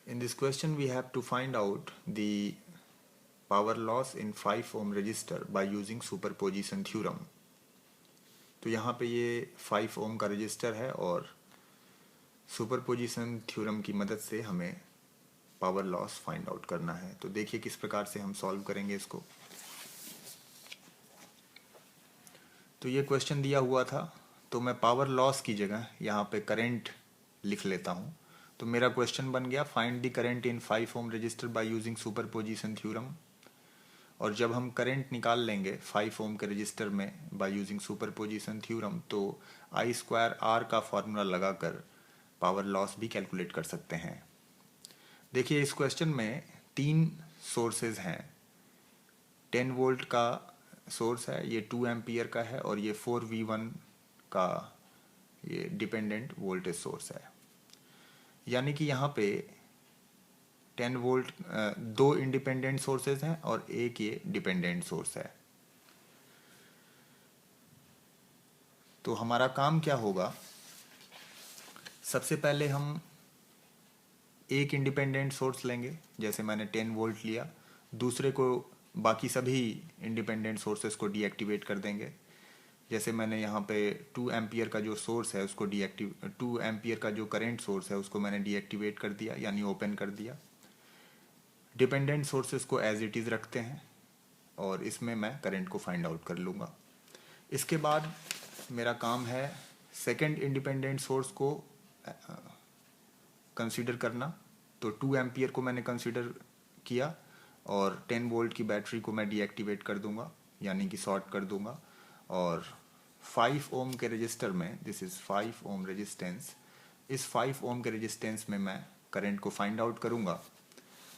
In this question we have to find out the power loss in 5 ohm resistor by using superposition theorem. तो यहाँ पे ये 5 ओम का register है और सुपरपोजिशन थ्योरम की मदद से हमें पावर लॉस फाइंड आउट करना है। तो देखिए किस प्रकार से हम सॉल्व करेंगे इसको। तो ये क्वेश्चन दिया हुआ था, तो मैं पावर लॉस की जगह यहाँ पे करंट लिख लेता हूँ। तो मेरा क्वेश्चन बन गया find the current in 5 ohm resistor by using superposition theorem. और जब हम करंट निकाल लेंगे 5 ओम के रजिस्टर में बाय यूजिंग सुपरपोजिशन थ्योरम, तो आई स्क्वायर आर का फॉर्मूला लगाकर पावर लॉस भी कैलकुलेट कर सकते हैं। देखिए इस क्वेश्चन में 3 सोर्सेज हैं। 10 वोल्ट का सोर्स है, ये 2 एम्पियर का है, और ये 4V1 का ये डिपेंडेंट वोल्टेज सोर्स है। यानी कि यहाँ पे 10 वोल्ट 2 इंडिपेंडेंट सोर्सेज हैं और एक ये डिपेंडेंट सोर्स है। तो हमारा काम क्या होगा, सबसे पहले हम एक इंडिपेंडेंट सोर्स लेंगे, जैसे मैंने 10 वोल्ट लिया। दूसरे को बाकी सभी इंडिपेंडेंट सोर्सेज को डीएक्टिवेट कर देंगे। जैसे मैंने यहाँ पे 2 एम्पियर का जो सोर्स है उसको 2 एम्पियर का जो करंट सोर्स है उसको मैंने डीएक्टिवेट कर दिया, यानी ओपन कर दिया। डिपेंडेंट सोर्सेज को एज इट इज़ रखते हैं और इसमें मैं करंट को फाइंड आउट कर लूँगा। इसके बाद मेरा काम है सेकंड इंडिपेंडेंट सोर्स को कंसीडर करना। तो 2 एम्पियर को मैंने कंसीडर किया और 10 वोल्ट की बैटरी को मैं डीएक्टिवेट कर दूंगा, यानी कि शॉर्ट कर दूंगा। और 5 ओम के रजिस्टर में, दिस इज़ 5 ओम रेजिस्टेंस, इस 5 ओम के रेजिस्टेंस में मैं करंट को फाइंड आउट करूंगा।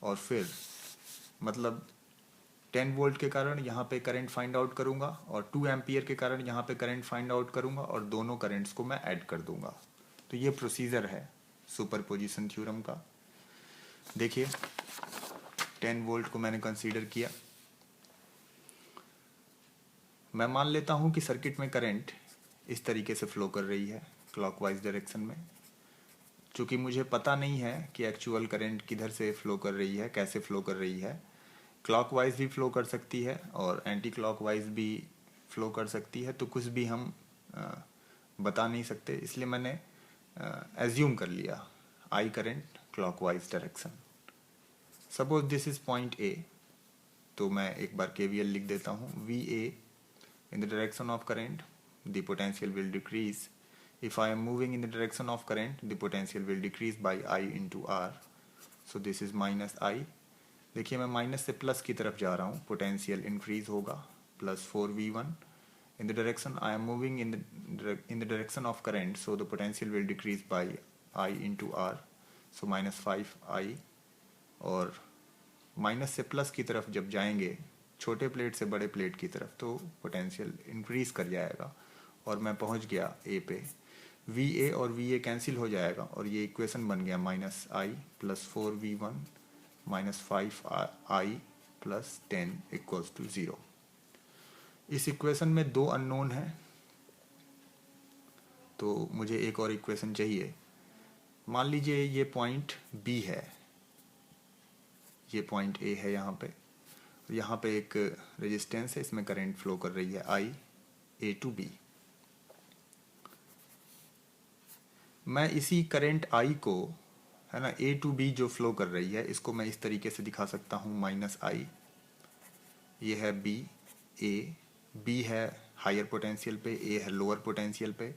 और फिर मतलब 10 वोल्ट के कारण यहाँ पे करंट फाइंड आउट करूंगा और 2 एम्पियर के कारण यहाँ पे करंट फाइंड आउट करूंगा और दोनों करंट्स को मैं ऐड कर दूंगा। तो ये प्रोसीजर है सुपरपोजिशन थ्योरम का। देखिए 10 वोल्ट को मैंने कंसीडर किया। मैं मान लेता हूं कि सर्किट में करंट इस तरीके से फ्लो कर रही है क्लॉकवाइज डायरेक्शन में। चूँकि मुझे पता नहीं है कि एक्चुअल करंट किधर से फ्लो कर रही है, कैसे फ्लो कर रही है। क्लॉकवाइज भी फ्लो कर सकती है और एंटी क्लॉकवाइज भी फ्लो कर सकती है, तो कुछ भी हम बता नहीं सकते। इसलिए मैंने एज्यूम कर लिया I current clockwise direction. Suppose this is point A, तो मैं एक बार KVL लिख देता हूँ। VA in the direction of current, the potential will decrease. If I am moving in the direction of current, the potential will decrease by I into R. So this is minus I. देखिए मैं minus से plus की तरफ जा रहा हूँ, potential increase होगा, plus 4V1. In the direction I am moving in the direction of current, so the potential will decrease by I into R. So minus 5I. और माइनस से प्लस की तरफ जब जाएंगे, छोटे प्लेट से बड़े प्लेट की तरफ, तो पोटेंशियल इंक्रीज कर जाएगा और मैं पहुंच गया ए पे। VA और VA कैंसिल हो जाएगा और ये इक्वेशन बन गया minus I plus 4V1 minus 5I plus 10 equals to 0। इस इक्वेशन में 2 अननोन है, तो मुझे एक और इक्वेशन चाहिए। मान लीजिए ये पॉइंट B है, ये पॉइंट A है यहाँ पे, यहाँ पे एक रेजिस्टेंस है, इसमें करंट फ्लो कर रही है I A to B। मैं इसी करंट I को, है ना, A to B जो फ्लो कर रही है, इसको मैं इस तरीके से दिखा सकता हूँ माइनस I। ये है B, B है हायर पोटेंशियल पे, A है लोअर पोटेंशियल पे।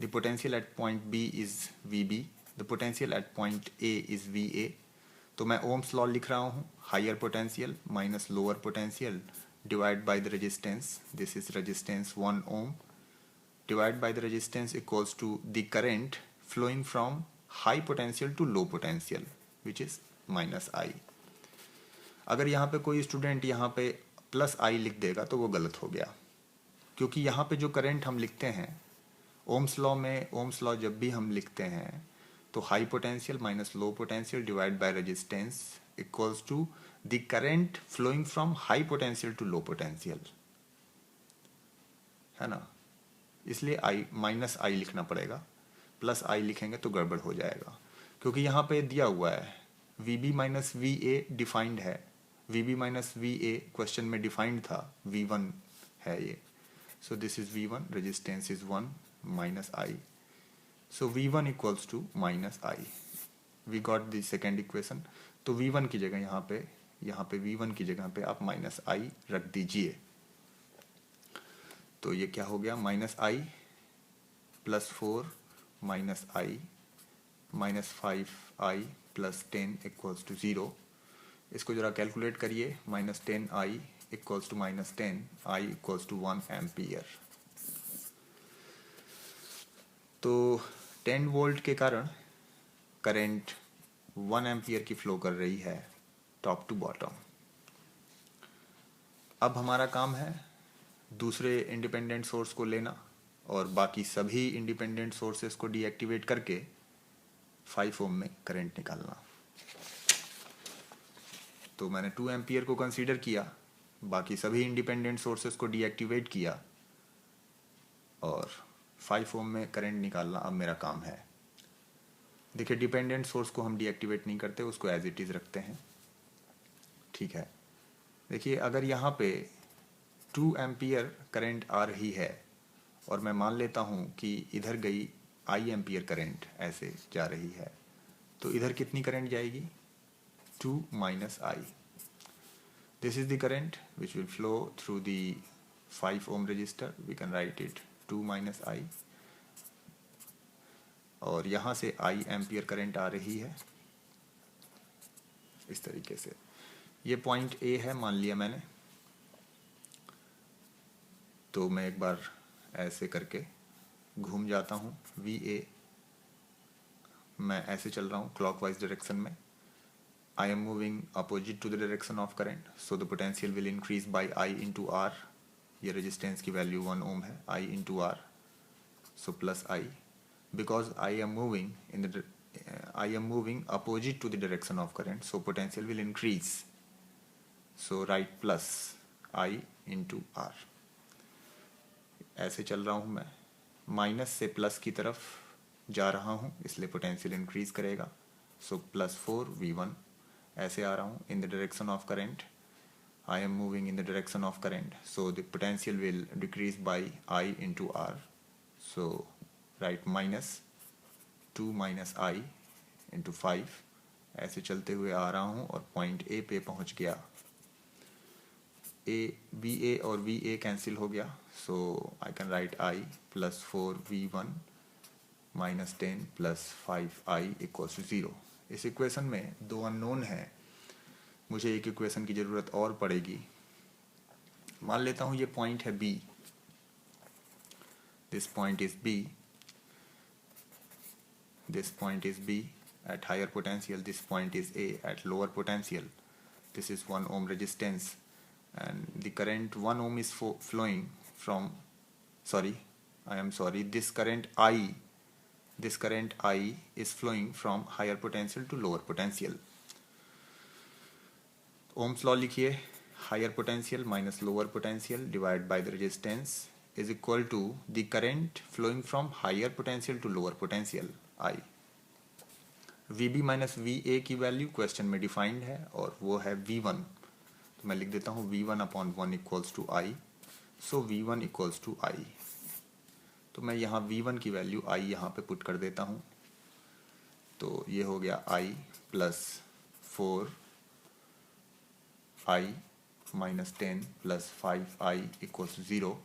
The potential at point B is VB, the potential at point A is VA। तो मैं ओम्स लॉ लिख रहा हूँ, higher potential minus lower potential divide by the resistance, this is resistance 1 ohm, divide by the resistance equals to the current flowing from high potential to low potential which is minus I. अगर यहाँ पे कोई student यहाँ पे plus आई लिख देगा तो वो गलत हो गया, क्योंकि यहाँ पे जो करंट हम लिखते हैं ओम्स लॉ में, ओम्स लॉ जब भी हम लिखते हैं तो high potential minus low potential divide by resistance equals to the current flowing from high potential to low potential, है ना। इसलिए आई माइनस आई लिखना पड़ेगा, प्लस आई लिखेंगे तो गड़बड़ हो जाएगा, क्योंकि यहाँ पे दिया हुआ है VB माइनस VA डिफाइंड है, VB माइनस VA क्वेश्चन में डिफाइंड था, V1 है ये, so this is V1, resistance is 1 minus I, so V1 equals to minus I, we got the second equation. तो V1 की जगह यहाँ पे V1 की जगह पे आप माइनस I रख दीजिए, तो ये क्या हो गया, minus I plus 4 minus I minus 5I plus 10 equals to 0। इसको जरा कैलकुलेट करिए, minus 10I equals to minus 10I equals to 1 ampere. तो 10 वोल्ट के कारण करंट 1 एम्पियर की फ्लो कर रही है टॉप टू बॉटम। अब हमारा काम है दूसरे इंडिपेंडेंट सोर्स को लेना और बाकी सभी इंडिपेंडेंट सोर्सेस को डीएक्टिवेट करके 5 ओम में करंट निकालना। तो मैंने 2 एम्पियर को कंसीडर किया, बाकी सभी इंडिपेंडेंट सोर्सेस को डीएक्टिवेट किया और 5 ओम में करंट निकालना अब मेरा काम है। देखिए, डिपेंडेंट सोर्स को हम डीएक्टिवेट नहीं करते, उसको एज इट इज़ रखते हैं, ठीक है। देखिए, अगर यहाँ पे 2 एम्पियर करंट आ रही है और मैं मान लेता हूँ कि इधर गई I एम्पियर करंट ऐसे जा रही है, तो इधर कितनी करंट जाएगी, 2 minus I। This is the current which will flow through the 5 ohm resistor, we can write it 2 minus I। और यहाँ से I एम्पियर करंट आ रही है इस तरीके से। ये पॉइंट A है मान लिया मैंने, तो मैं एक बार ऐसे करके घूम जाता हूँ, VA मैं ऐसे चल रहा हूँ क्लॉकवाइज डायरेक्शन में। I am moving opposite to the direction of current, so the potential will increase by I into R। ये रेजिस्टेंस की वैल्यू 1 ओम है, I into R, so plus I। Because I am moving opposite to the direction of current, so potential will increase, so write plus I into R। ऐसे चल रहा हूँ मैं, minus से plus की तरफ जा रहा हूँ, इसलिए पोटेंशियल इंक्रीज करेगा, सो प्लस 4 V1। ऐसे आ रहा हूँ in the direction of current, I am moving in the direction of current, so the potential will decrease by I into R, so right minus 2 minus I into 5। ऐसे चलते हुए आ रहा हूँ और point A पे पहुँच गया। VA और VA कैंसिल हो गया, so I can write I plus 4 V1 minus 10 plus 5I equals to 0। इस इक्वेशन में 2 अननोन है, मुझे एक इक्वेशन की ज़रूरत और पड़ेगी। मान लेता हूँ ये पॉइंट है B, this point is B, this point is B at higher potential, this point is A at lower potential, this is 1 ohm resistance and the current 1 ohm is flowing from, this current I is flowing from higher potential to lower potential। Ohm's law लिखिए, higher potential minus lower potential divided by the resistance is equal to the current flowing from higher potential to lower potential I। VB minus VA की value question में defined है और वो है V1, तो मैं लिख देता हूँ V1 upon 1 equals to I, so V1 equals to I। तो मैं यहाँ V1 की वैल्यू I यहाँ पे पुट कर देता हूँ, तो ये हो गया I plus 4I minus 10 plus 5I equals to 0।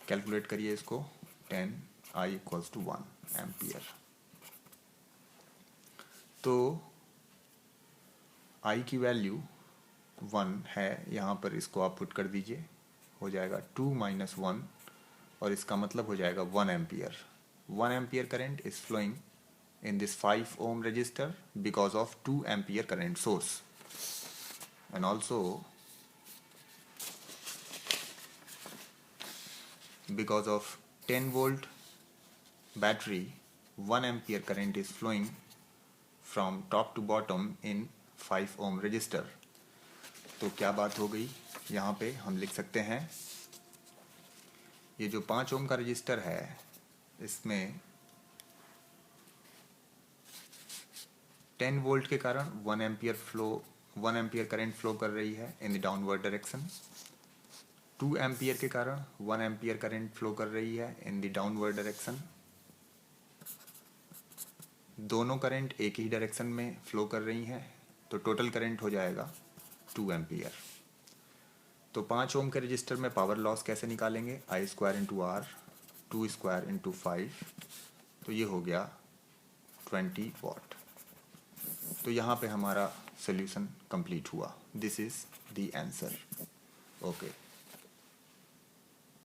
Calculate करिए इसको, 10I इक्वल्स टू 1 एम्पियर। तो I की वैल्यू 1 है, यहाँ पर इसको आप पुट कर दीजिए, हो जाएगा 2 माइनस 1 और इसका मतलब हो जाएगा 1 ampere. 1 ampere current is flowing in this 5 ohm resistor because of 2 ampere current source and also because of 10 volt battery 1 ampere current is flowing from top to bottom in 5 ohm resistor। तो क्या बात हो गई, यहाँ पे हम लिख सकते हैं ये जो 5 ओम का रजिस्टर है इसमें 10 वोल्ट के कारण 1 एम्पियर करंट फ्लो कर रही है in the downward direction. 2 ampere के कारण 1 एम्पियर करंट फ्लो कर रही है इन द डाउनवर्ड डायरेक्शन। दोनों करंट एक ही डायरेक्शन में फ्लो कर रही हैं, तो टोटल करंट हो जाएगा 2 एम्पियर। तो 5 ओम के रजिस्टर में पावर लॉस कैसे निकालेंगे? I square into R, 2 square into 5, तो ये हो गया 20 वॉट। तो यहाँ पे हमारा सोल्यूशन कंप्लीट हुआ। This is the answer. Okay.